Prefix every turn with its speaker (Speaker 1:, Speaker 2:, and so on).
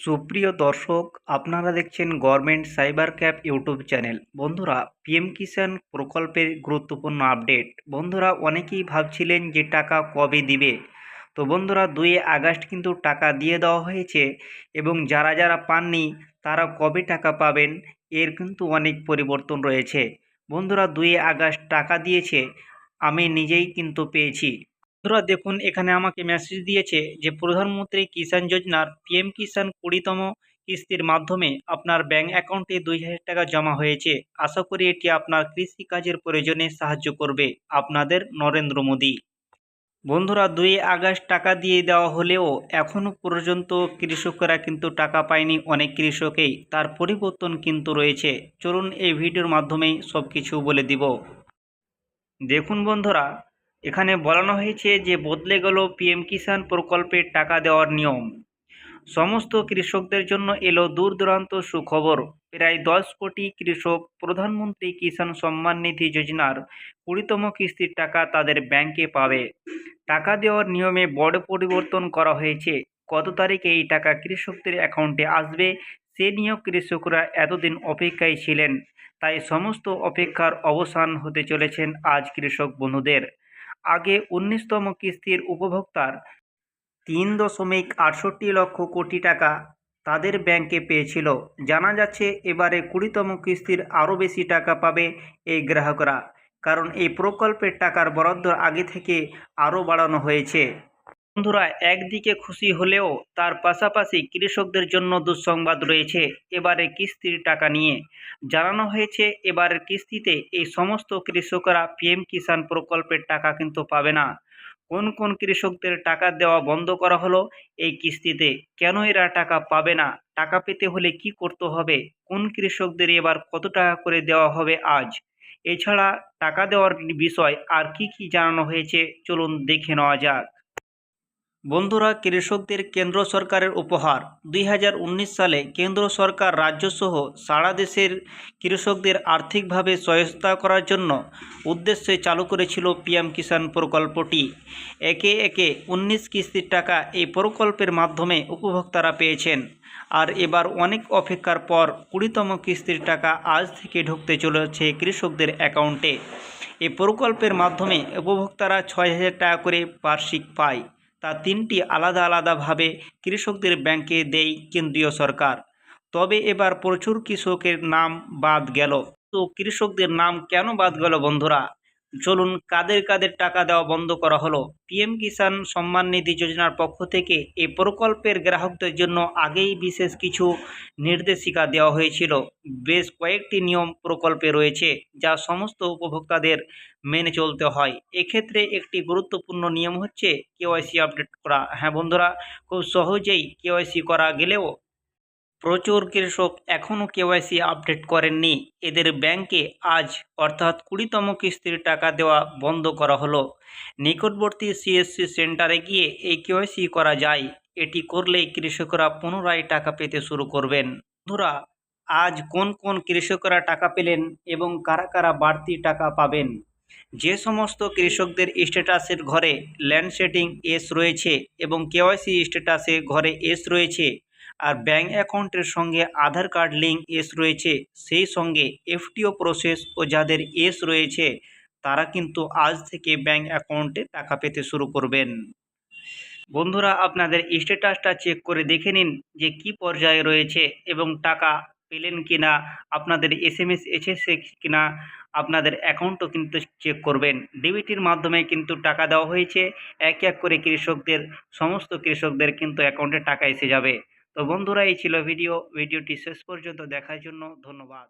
Speaker 1: সুপ্রিয় দর্শক, আপনারা দেখছেন government cyber cafe YouTube channel. বন্ধুরা, পিএম কিষাণ প্রকল্পের গুরুত্বপূর্ণ আপডেট। বন্ধুরা, অনেকেই ভাবছিলেন যে টাকা কবে দিবে। তো বন্ধুরা, 2 আগস্ট কিন্তু টাকা দিয়ে দেওয়া হয়েছে এবং যারা যারা পাননি তারা কবে টাকা পাবেন এর কিন্তু অনেক পরিবর্তন রয়েছে। বন্ধুরা, 2 আগস্ট টাকা দিয়েছে, আমি নিজেই কিন্তু পেয়েছি। বন্ধুরা দেখুন, এখানে আমাকে মেসেজ দিয়েছে যে প্রধানমন্ত্রী কিষাণ যোজনার পিএম কিষাণ 20তম কিস্তির মাধ্যমে আপনার ব্যাংক অ্যাকাউন্টে 2000 টাকা জমা হয়েছে। আশা করি এটি আপনার কৃষিকাজের প্রয়োজনে সাহায্য করবে। আপনাদের নরেন্দ্র মোদী। বন্ধুরা, 2 আগস্ট টাকা দিয়ে দেওয়া হলেও এখনও পর্যন্ত কৃষকরা কিন্তু টাকা পায়নি। অনেক কৃষকেই তার পরিবর্তন কিন্তু রয়েছে। চলুন এই ভিডিওর মাধ্যমেই সব কিছু বলে দিব। দেখুন বন্ধুরা, এখানে বলানো হয়েছে যে বদলে গেল পিএম কিষাণ প্রকল্পের টাকা দেওয়ার নিয়ম। সমস্ত কৃষকদের জন্য এলো দূর দূরান্ত সুখবর। প্রায় 10 কোটি কৃষক প্রধানমন্ত্রী কিষাণ সম্মান নিধি যোজনার 20তম কিস্তির টাকা তাদের ব্যাংকে পাবে। টাকা দেওয়ার নিয়মে বড় পরিবর্তন করা হয়েছে। কত তারিখে এই টাকা কৃষকদের অ্যাকাউন্টে আসবে সে নিয়েও কৃষকরা এতদিন অপেক্ষায় ছিলেন। তাই সমস্ত অপেক্ষার অবসান হতে চলেছেন আজ কৃষক বন্ধুদের। আগে 19তম কিস্তির উপভোক্তার 3.68 লক্ষ কোটি টাকা তাদের ব্যাংকে পেয়েছিল। জানা যাচ্ছে এবারে 20তম কিস্তির আরও বেশি টাকা পাবে এই গ্রাহকরা, কারণ এই প্রকল্পের টাকার বরাদ্দ আগে থেকে আরও বাড়ানো হয়েছে। বন্ধুরা, একদিকে খুশি হলেও তার পাশাপাশি কৃষকদের জন্য দুঃসংবাদ রয়েছে। এবারে কিস্তির টাকা নিয়ে জানানো হয়েছে, এবারের কিস্তিতে এই সমস্ত কৃষকরা পিএম কিষাণ প্রকল্পের টাকা কিন্তু পাবে না। কোন কোন কৃষকদের টাকা দেওয়া বন্ধ করা হলো এই কিস্তিতে, কেন এরা টাকা পাবে না, টাকা পেতে হলে কি করতে হবে, কোন কৃষকদের এবার কত টাকা করে দেওয়া হবে আজ, এছাড়া টাকা দেওয়ার বিষয় আর কি কি জানানো হয়েছে চলুন দেখে নেওয়া যাক। বন্ধুরা, কৃষকদের কেন্দ্র সরকারের উপহার। 2019 সালে কেন্দ্র সরকার রাজ্যসহ সারা দেশের কৃষকদের আর্থিকভাবে সহায়তা করার জন্য উদ্দেশ্যে চালু করেছিল পিএম কিষাণ প্রকল্পটি। একে একে 19 কিস্তির টাকা এই প্রকল্পের মাধ্যমে উপভোক্তারা পেয়েছেন। আর এবার অনেক অপেক্ষার পর 20তম কিস্তির টাকা আজ থেকে ঢুকতে চলেছে কৃষকদের অ্যাকাউন্টে। এই প্রকল্পের মাধ্যমে উপভোক্তারা 6000 টাকা করে বার্ষিক পায়। তা 3টি আলাদা আলাদাভাবে কৃষকদের ব্যাংকে দেয় কেন্দ্রীয় সরকার। তবে এবার প্রচুর কৃষকের নাম বাদ গেল। তো কৃষকদের নাম কেন বাদ গেল বন্ধুরা, চলুন কাদের কাদের টাকা দেওয়া বন্ধ করা হলো। পিএম কিষাণ সম্মান নিধি যোজনার পক্ষ থেকে এই প্রকল্পের গ্রাহকদের জন্য আগেই বিশেষ কিছু নির্দেশিকা দেওয়া হয়েছিল। বেশ কয়েকটি নিয়ম প্রকল্পে রয়েছে যা সমস্ত উপভোক্তাদের মেনে চলতে হয়। এক্ষেত্রে একটি গুরুত্বপূর্ণ নিয়ম হচ্ছে কেওয়াইসি আপডেট করা। হ্যাঁ বন্ধুরা, খুব সহজেই কেওয়াইসি করা গেলেও প্রচুর কৃষক এখনও কেওয়াইসি আপডেট করেননি। এদের ব্যাংকে আজ অর্থাৎ 20তম কিস্তির টাকা দেওয়া বন্ধ করা হলো। নিকটবর্তী সিএসসি সেন্টারে গিয়ে এই কেওয়াইসি করা যায়। এটি করলেই কৃষকরা পুনরায় টাকা পেতে শুরু করবেন। বন্ধুরা, আজ কোন কোন কৃষকরা টাকা পেলেন এবং কারা কারা বাড়তি টাকা পাবেন। যে সমস্ত কৃষকদের স্ট্যাটাসের ঘরে ল্যান্ড সেটিং এস রয়েছে এবং কেওয়াইসি স্ট্যাটাসে ঘরে এস রয়েছে, আর ব্যাংক অ্যাকাউন্টের সঙ্গে আধার কার্ড লিঙ্ক এস রয়েছে, সেই সঙ্গে এফটিও প্রসেস ও যাদের এস রয়েছে তারা কিন্তু আজ থেকে ব্যাংক অ্যাকাউন্টে টাকা পেতে শুরু করবেন। বন্ধুরা, আপনাদের স্ট্যাটাসটা চেক করে দেখে নিন যে কি পর্যায়ে রয়েছে এবং টাকা পেলেন কিনা, আপনাদের এসএমএস এসেছে কিনা, আপনাদের অ্যাকাউন্টও কিন্তু চেক করবেন। ডিবিটির মাধ্যমে কিন্তু টাকা দেওয়া হয়েছে। এক এক করে সমস্ত কৃষকদের কিন্তু অ্যাকাউন্টে টাকা এসে যাবে। তো বন্ধুরা, এই ছিল ভিডিওটি শেষ পর্যন্ত দেখার জন্য ধন্যবাদ।